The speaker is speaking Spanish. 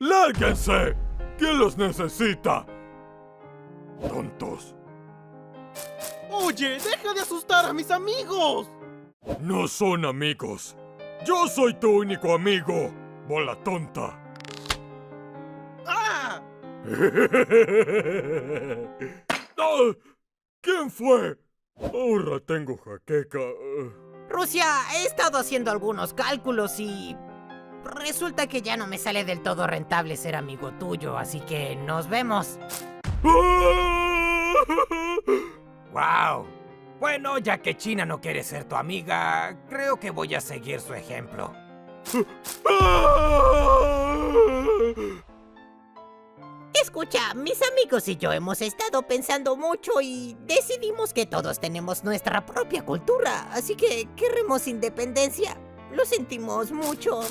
¡Lárguense! ¿Quién los necesita? ¡Tontos! ¡Oye, deja de asustar a mis amigos! No son amigos. Yo soy tu único amigo, bola tonta. ¡Ah! ¡Ah! ¿Quién fue? Ahora tengo jaqueca. Rusia, he estado haciendo algunos cálculos y... resulta que ya no me sale del todo rentable ser amigo tuyo, así que nos vemos. ¡Wow! Bueno, ya que China no quiere ser tu amiga, creo que voy a seguir su ejemplo. Escucha, mis amigos y yo hemos estado pensando mucho y decidimos que todos tenemos nuestra propia cultura, así que queremos independencia. Lo sentimos mucho.